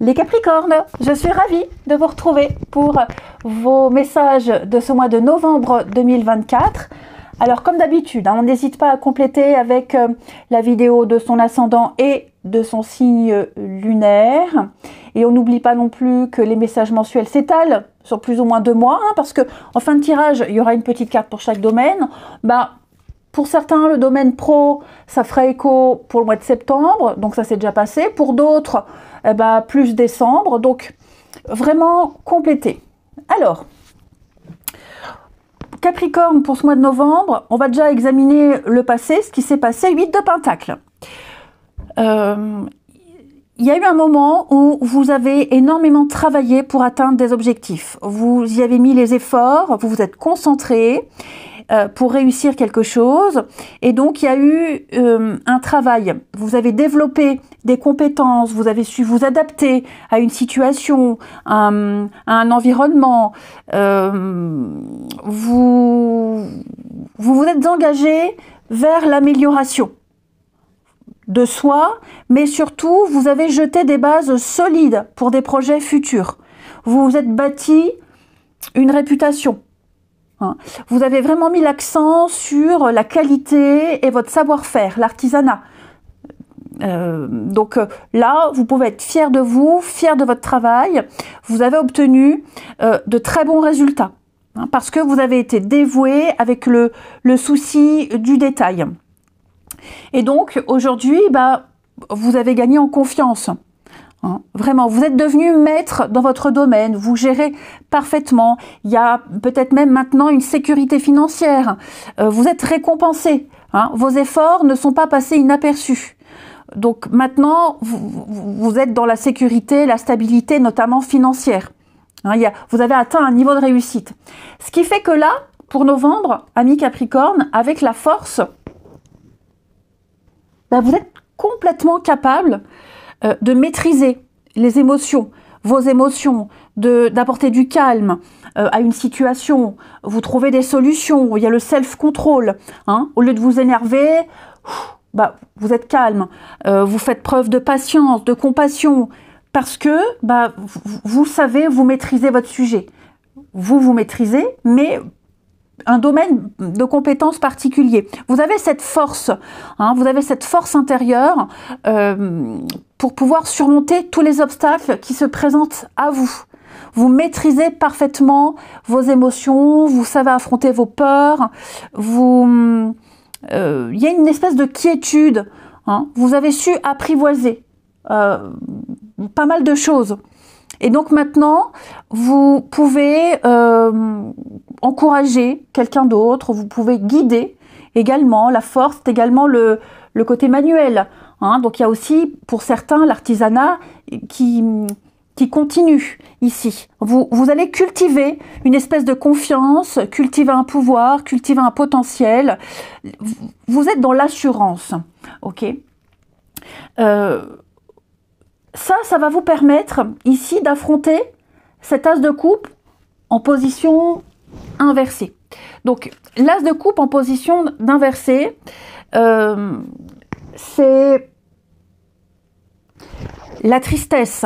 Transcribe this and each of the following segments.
Les Capricornes, je suis ravie de vous retrouver pour vos messages de ce mois de novembre 2024. Alors comme d'habitude, on n'hésite pas à compléter avec la vidéo de son ascendant et de son signe lunaire. Et on n'oublie pas non plus que les messages mensuels s'étalent sur plus ou moins 2 mois, parce que en fin de tirage, il y aura une petite carte pour chaque domaine. Pour certains, le domaine pro, ça fera écho pour le mois de septembre, donc ça s'est déjà passé. Pour d'autres, plus décembre, donc vraiment complété. Alors, Capricorne, pour ce mois de novembre, on va déjà examiner le passé, ce qui s'est passé, 8 de Pentacles. Il y a eu un moment où vous avez énormément travaillé pour atteindre des objectifs. Vous y avez mis les efforts, vous vous êtes concentré pour réussir quelque chose. Et donc, il y a eu un travail. Vous avez développé des compétences, vous avez su vous adapter à une situation, à un environnement. Vous vous êtes engagé vers l'amélioration de soi, mais surtout, vous avez jeté des bases solides pour des projets futurs. Vous vous êtes bâti une réputation. Vous avez vraiment mis l'accent sur la qualité et votre savoir-faire, l'artisanat. Donc là, vous pouvez être fier de vous, fier de votre travail. Vous avez obtenu de très bons résultats, parce que vous avez été dévoué avec le souci du détail. Et donc aujourd'hui, vous avez gagné en confiance. Vraiment, vous êtes devenu maître dans votre domaine, vous gérez parfaitement, il y a peut-être même maintenant une sécurité financière, vous êtes récompensé, vos efforts ne sont pas passés inaperçus. Donc maintenant, vous êtes dans la sécurité, la stabilité, notamment financière. Vous avez atteint un niveau de réussite. Ce qui fait que là, pour novembre, amis Capricorne, avec la force, vous êtes complètement capable de maîtriser les émotions, vos émotions, d'apporter du calme à une situation. Vous trouvez des solutions, il y a le self-control. Au lieu de vous énerver, vous êtes calme. Vous faites preuve de patience, de compassion, parce que vous savez, vous maîtrisez votre sujet. Vous maîtrisez, mais un domaine de compétences particulier. Vous avez cette force, vous avez cette force intérieure pour pouvoir surmonter tous les obstacles qui se présentent à vous. Vous maîtrisez parfaitement vos émotions, vous savez affronter vos peurs, il y a une espèce de quiétude, vous avez su apprivoiser pas mal de choses. Et donc maintenant, vous pouvez encourager quelqu'un d'autre, vous pouvez guider également. La force, c'est également le côté manuel. Donc il y a aussi, pour certains, l'artisanat qui continue ici. Vous allez cultiver une espèce de confiance, cultiver un pouvoir, cultiver un potentiel. Vous êtes dans l'assurance. Ok. Ça va vous permettre ici d'affronter cet as de coupe en position inversée. Donc l'as de coupe en position d'inversée, c'est la tristesse,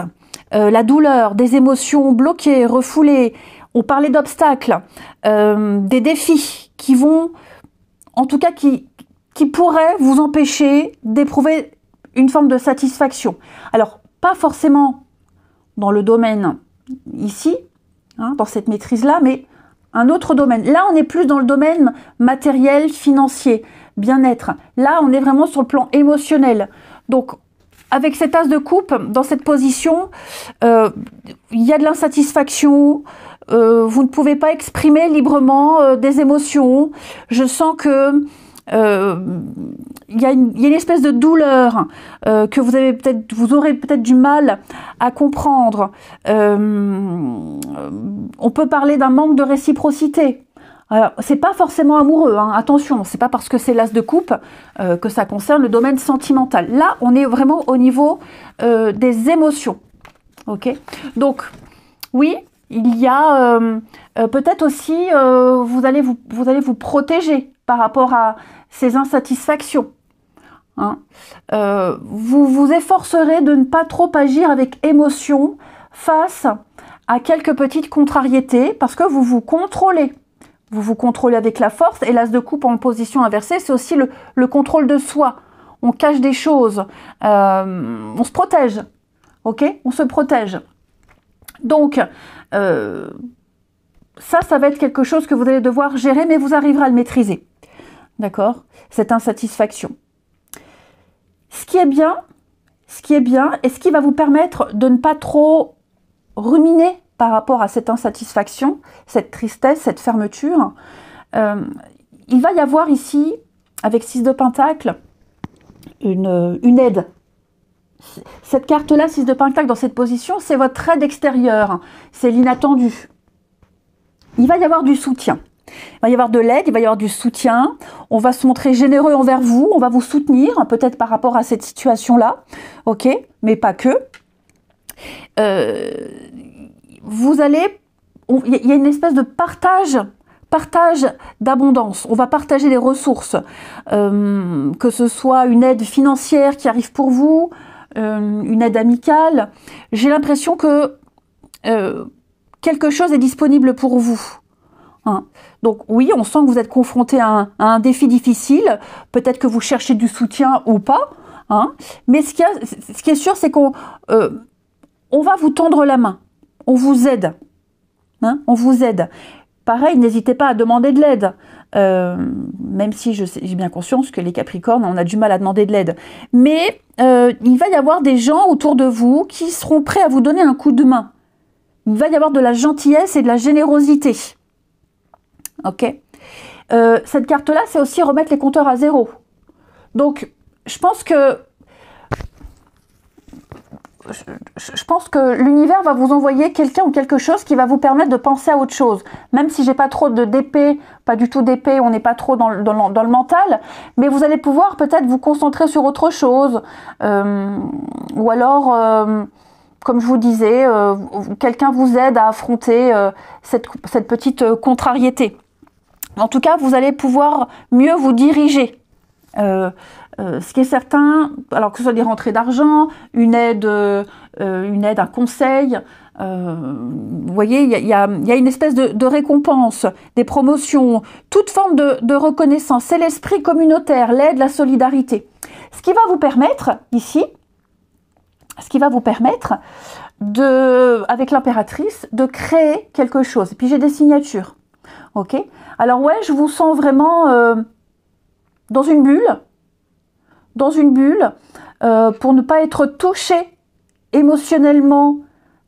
la douleur, des émotions bloquées, refoulées. On parlait d'obstacles, des défis qui vont, en tout cas qui pourraient vous empêcher d'éprouver une forme de satisfaction. Alors, pas forcément dans le domaine ici, dans cette maîtrise-là, mais un autre domaine. Là, on est plus dans le domaine matériel, financier, bien-être. Là, on est vraiment sur le plan émotionnel. Donc, avec cet as de coupe, dans cette position, il y a de l'insatisfaction, vous ne pouvez pas exprimer librement des émotions. Je sens que il y a une espèce de douleur que vous aurez peut-être du mal à comprendre. On peut parler d'un manque de réciprocité. Alors, c'est pas forcément amoureux, attention, c'est pas parce que c'est l'as de coupe que ça concerne le domaine sentimental. Là, on est vraiment au niveau des émotions. Ok. Donc, oui, il y a peut-être aussi, vous allez vous protéger par rapport à ces insatisfactions. hein. Vous vous efforcerez de ne pas trop agir avec émotion face à quelques petites contrariétés, parce que vous vous contrôlez. Vous vous contrôlez avec la force, et l'as de coupe en position inversée, c'est aussi le contrôle de soi. On cache des choses, on se protège, ok? On se protège. Donc, ça va être quelque chose que vous allez devoir gérer, mais vous arriverez à le maîtriser, d'accord? Cette insatisfaction. Ce qui est bien, et ce qui va vous permettre de ne pas trop ruminer par rapport à cette insatisfaction, cette tristesse, cette fermeture, il va y avoir ici, avec 6 de Pentacle, une aide. Cette carte-là, 6 de Pentacle, dans cette position, c'est votre aide extérieure, c'est l'inattendu. Il va y avoir du soutien. Il va y avoir de l'aide, il va y avoir du soutien. On va se montrer généreux envers vous, on va vous soutenir, peut-être par rapport à cette situation-là, ok, mais pas que. Vous allez, il y a une espèce de partage d'abondance. On va partager les ressources, que ce soit une aide financière qui arrive pour vous, une aide amicale. J'ai l'impression que quelque chose est disponible pour vous. Hein. Donc oui, on sent que vous êtes confronté à un défi difficile. Peut-être que vous cherchez du soutien ou pas. Hein. Mais ce qui est sûr, c'est qu'on va vous tendre la main. On vous aide. Hein, on vous aide. Pareil, n'hésitez pas à demander de l'aide. Même si j'ai bien conscience que les Capricornes, on a du mal à demander de l'aide. Mais il va y avoir des gens autour de vous qui seront prêts à vous donner un coup de main. Il va y avoir de la gentillesse et de la générosité. Ok. Cette carte-là, c'est aussi remettre les compteurs à zéro. Donc, je pense que l'univers va vous envoyer quelqu'un ou quelque chose qui va vous permettre de penser à autre chose. Même si j'ai pas trop d'épée, pas du tout d'épée, on n'est pas trop dans le mental, mais vous allez pouvoir peut-être vous concentrer sur autre chose. Ou alors, comme je vous disais, quelqu'un vous aide à affronter cette petite contrariété. En tout cas, vous allez pouvoir mieux vous diriger. Ce qui est certain, alors que ce soit des rentrées d'argent, une aide, un conseil, vous voyez, il y a une espèce de récompense, des promotions, toute forme de reconnaissance. C'est l'esprit communautaire, l'aide, la solidarité. Ce qui va vous permettre, ici, avec l'impératrice, de créer quelque chose. Et puis j'ai des signatures. Ok. Alors ouais, je vous sens vraiment dans une bulle, pour ne pas être touché émotionnellement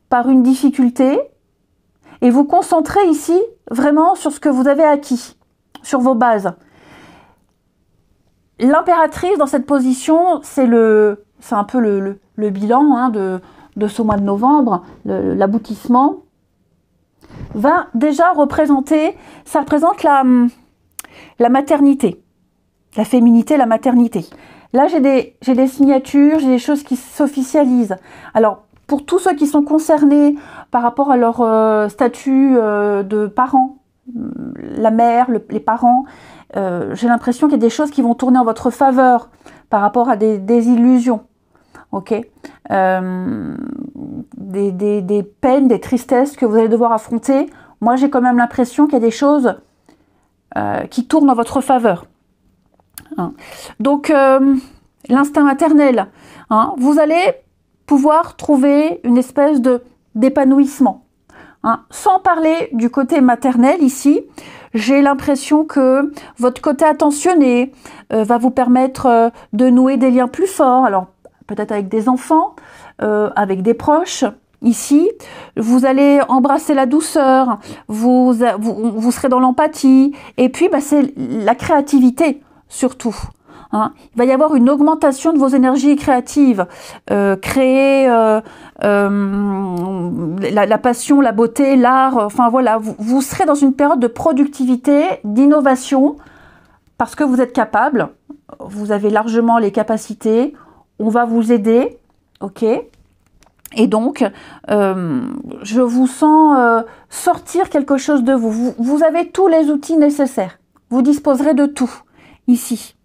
par une difficulté, et vous concentrer ici vraiment sur ce que vous avez acquis, sur vos bases. L'impératrice dans cette position, c'est un peu le bilan hein, de ce mois de novembre, l'aboutissement, va déjà représenter, ça représente la maternité, la féminité, la maternité. Là, j'ai des signatures, j'ai des choses qui s'officialisent. Alors, pour tous ceux qui sont concernés par rapport à leur statut de parents, la mère, les parents, j'ai l'impression qu'il y a des choses qui vont tourner en votre faveur par rapport à des illusions. Ok, des peines, des tristesses que vous allez devoir affronter. Moi, j'ai quand même l'impression qu'il y a des choses qui tournent en votre faveur. Hein. Donc, l'instinct maternel, hein, vous allez pouvoir trouver une espèce d'épanouissement. Hein. Sans parler du côté maternel ici, j'ai l'impression que votre côté attentionné va vous permettre de nouer des liens plus forts. Alors, peut-être avec des enfants, avec des proches. Ici, vous allez embrasser la douceur, vous serez dans l'empathie, et puis c'est la créativité surtout. Hein. Il va y avoir une augmentation de vos énergies créatives, créer la passion, la beauté, l'art, enfin voilà, vous serez dans une période de productivité, d'innovation, parce que vous êtes capable, vous avez largement les capacités, on va vous aider, ok? Et donc, je vous sens sortir quelque chose de vous. Vous avez tous les outils nécessaires. Vous disposerez de tout, ici.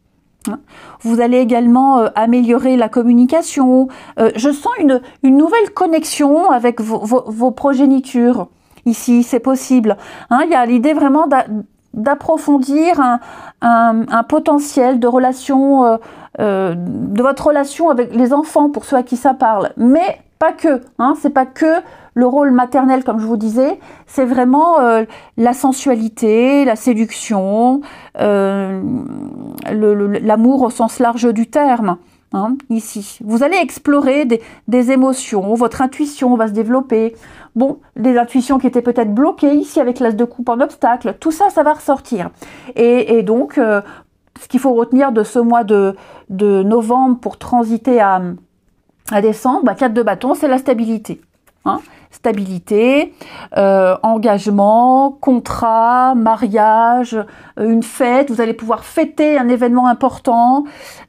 Vous allez également améliorer la communication. Je sens une nouvelle connexion avec vos progénitures. Ici, c'est possible. Il y a l'idée vraiment d'approfondir un potentiel de relation, de votre relation avec les enfants, pour ceux à qui ça parle. Mais pas que. C'est pas que le rôle maternel, comme je vous disais. C'est vraiment la sensualité, la séduction, l'amour au sens large du terme. Ici, vous allez explorer des émotions, votre intuition va se développer. Bon, des intuitions qui étaient peut-être bloquées ici avec l'as de coupe en obstacle, tout ça, ça va ressortir. Et donc, ce qu'il faut retenir de ce mois de novembre pour transiter à décembre, 4 de bâton, c'est la stabilité. Stabilité, engagement, contrat, mariage, une fête, vous allez pouvoir fêter un événement important,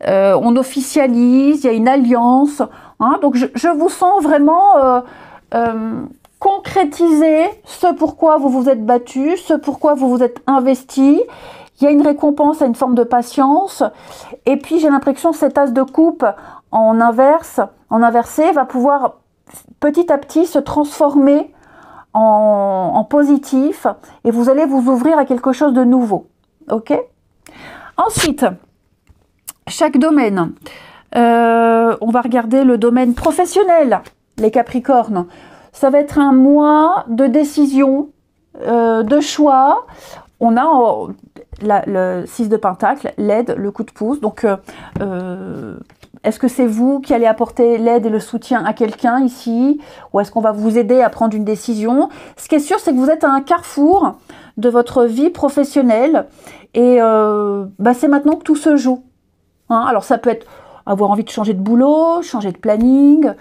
on officialise, il y a une alliance, donc je vous sens vraiment concrétiser ce pourquoi vous vous êtes battu, ce pourquoi vous vous êtes investi. Il y a une récompense à une forme de patience, et puis j'ai l'impression que cet as de coupe en inversé va pouvoir petit à petit se transformer en positif, et vous allez vous ouvrir à quelque chose de nouveau. Ok? Ensuite, chaque domaine. On va regarder le domaine professionnel, les Capricornes. Ça va être un mois de décision, de choix. On a le 6 de Pentacle, l'aide, le coup de pouce. Donc, est-ce que c'est vous qui allez apporter l'aide et le soutien à quelqu'un ici? Ou est-ce qu'on va vous aider à prendre une décision? Ce qui est sûr, c'est que vous êtes à un carrefour de votre vie professionnelle. Et c'est maintenant que tout se joue. Alors, ça peut être avoir envie de changer de boulot, changer de planning,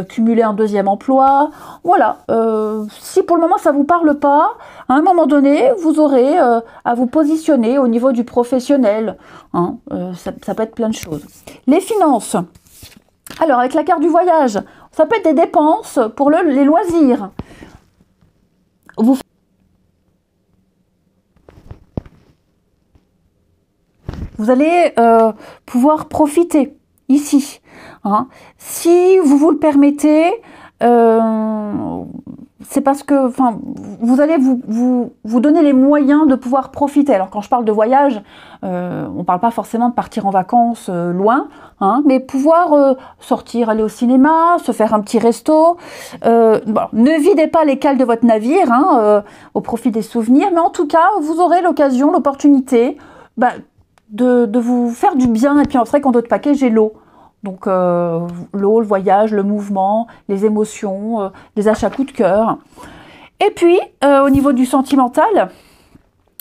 cumuler un deuxième emploi. Voilà. Si pour le moment ça vous parle pas, à un moment donné, vous aurez à vous positionner au niveau du professionnel. Ça peut être plein de choses. Les finances. Alors, avec la carte du voyage, ça peut être des dépenses pour les loisirs. Vous allez pouvoir profiter ici. Si vous le permettez, c'est parce que vous allez vous donner les moyens de pouvoir profiter. Alors quand je parle de voyage, on ne parle pas forcément de partir en vacances loin, mais pouvoir sortir, aller au cinéma, se faire un petit resto. Ne videz pas les cales de votre navire au profit des souvenirs, mais en tout cas, vous aurez l'occasion, l'opportunité de vous faire du bien. Et puis c'est vrai qu'en d'autres paquets, j'ai l'eau. Donc l'eau, le voyage, le mouvement, les émotions, les achats coup de cœur. Et puis, au niveau du sentimental,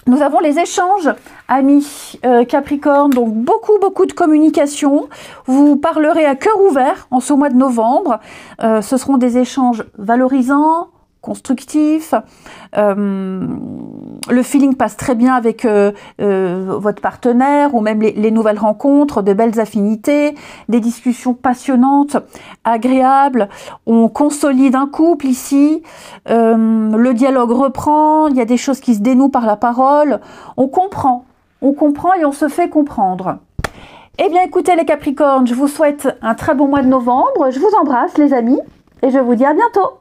nous avons les échanges, amis Capricorne, donc beaucoup de communication. Vous parlerez à cœur ouvert en ce mois de novembre. Ce seront des échanges valorisants, constructif, le feeling passe très bien avec votre partenaire, ou même les nouvelles rencontres, de belles affinités, des discussions passionnantes, agréables. On consolide un couple ici, le dialogue reprend, il y a des choses qui se dénouent par la parole, on comprend et on se fait comprendre. Eh bien écoutez les Capricornes, je vous souhaite un très bon mois de novembre, je vous embrasse les amis, et je vous dis à bientôt.